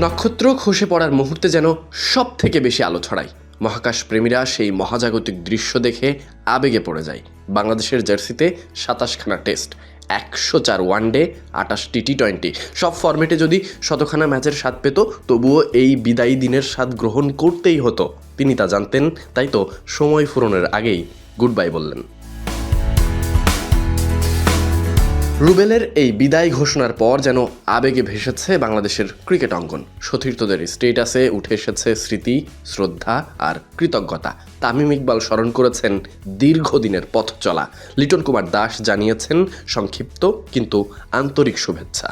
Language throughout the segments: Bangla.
নক্ষত্র খসে পড়ার মুহূর্তে যেন সব থেকে বেশি আলো ছড়ায়। মহাকাশ প্রেমীরা সেই মহাজাগতিক দৃশ্য দেখে আবেগে পড়ে যায়। বাংলাদেশের জার্সিতে ২৭খানা টেস্ট, ১০৪ ওয়ানডে, ২৮টি টি-20, সব ফরম্যাটে যদি শতখানা ম্যাচের স্বাদ পেত, তবুও এই বিদায়ী দিনের স্বাদ গ্রহণ করতেই হতো। তিনি তা জানতেন, তাই তো সময় ফুরোনোর আগেই গুড বাই বললেন। রুবেলের এই বিদায় ঘোষণার পর যেন আবেগে ভেসেছে বাংলাদেশের ক্রিকেট অঙ্গন। সতীর্থদের স্টেটাসে উঠে এসেছে স্মৃতি, শ্রদ্ধা আর কৃতজ্ঞতা। তামিম ইকবাল স্মরণ করেছেন দীর্ঘদিনের পথ চলা। লিটন কুমার দাস জানিয়েছেন সংক্ষিপ্ত কিন্তু আন্তরিক শুভেচ্ছা।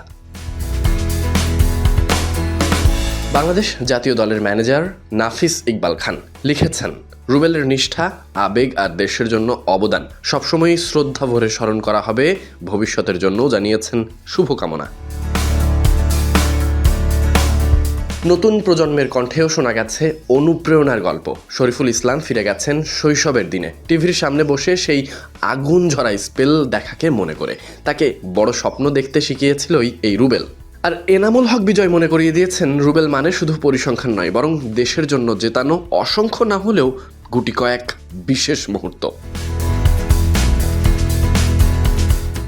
বাংলাদেশ জাতীয় দলের ম্যানেজার নাফিস ইকবাল খান লিখেছেন, রুবেলের নিষ্ঠা, আবেগ আর দেশের জন্য অবদান সবসময়ই শ্রদ্ধা ভরে স্মরণ করা হবে। ভবিষ্যতের জন্যও জানিয়েছেন শুভকামনা। নতুন প্রজন্মের কণ্ঠেও শোনা গেছে অনুপ্রেরণার গল্প। শরীফুল ইসলাম ফিরে গেছেন শৈশবের দিনে, টিভির সামনে বসে সেই আগুন ঝরা স্পেল দেখাকে মনে করে। তাকে বড় স্বপ্ন দেখতে শিখিয়েছিলই এই রুবেল। আর এনামুল হক বিজয় মনে করিয়ে দিয়েছেন, রুবেল মানে শুধু পরিসংখ্যান নয়, বরং দেশের জন্য জেতানো অসংখ্য না হলেও গুটি কয়েক বিশেষ মুহূর্ত।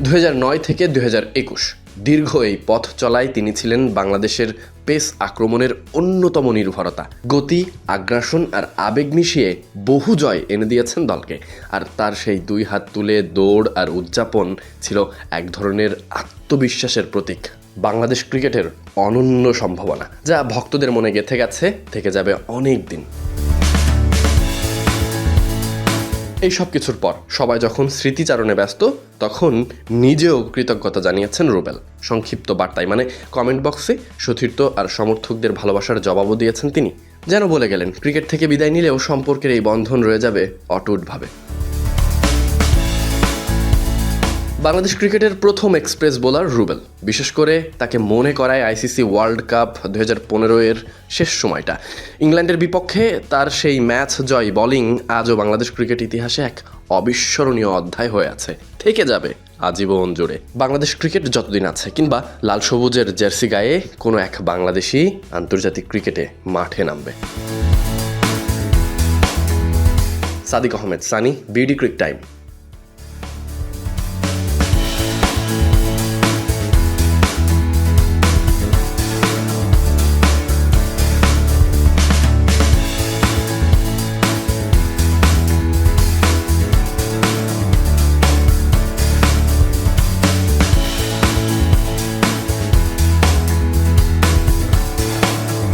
2009 থেকে 2021 দীর্ঘ এই পথ চলায় তিনি ছিলেন বাংলাদেশের পেস আক্রমণের অন্যতম নির্ভরতা। গতি, আগ্রাসন আর আবেগ মিশিয়ে বহু জয় এনে দিয়েছেন দলকে। আর তার সেই দুই হাত তুলে দৌড় আর উদযাপন ছিল এক ধরনের আত্মবিশ্বাসের প্রতীক। বাংলাদেশ ক্রিকেটের অনন্য সম্ভাবনা, যা ভক্তদের মনে গেঁথে গেছে, থেকে যাবে অনেক দিন। এই সব কিছুর পর সবাই যখন স্মৃতিচারণে ব্যস্ত, তখন নিজেও কৃতজ্ঞতা জানিয়েছেন রুবেল। সংক্ষিপ্ত বার্তায়, মানে কমেন্ট বক্সে সতীর্থ আর সমর্থকদের ভালোবাসার জবাবও দিয়েছেন তিনি। যেন বলে গেলেন, ক্রিকেট থেকে বিদায় নিলেও সম্পর্কের এই বন্ধন রয়ে যাবে অটুটভাবে। বাংলাদেশ ক্রিকেটের প্রথম এক্সপ্রেস বোলার রুবেল। বিশেষ করে তাকে মনে করায় আইসিসি ওয়ার্ল্ড কাপ 2015 শেষ সময়টা। ইংল্যান্ডের বিপক্ষে তার সেই ম্যাচ জয় বোলিং আজও বাংলাদেশ ক্রিকেট ইতিহাসে এক অবিস্মরণীয় অধ্যায় হয়ে আছে, থেকে যাবে আজীবন জুড়ে। বাংলাদেশ ক্রিকেট যতদিন আছে, কিংবা লাল সবুজের জার্সি গায়ে কোনো এক বাংলাদেশি আন্তর্জাতিক ক্রিকেটে মাঠে নামবে। Sadiq Ahmed Sunny, BD cric time.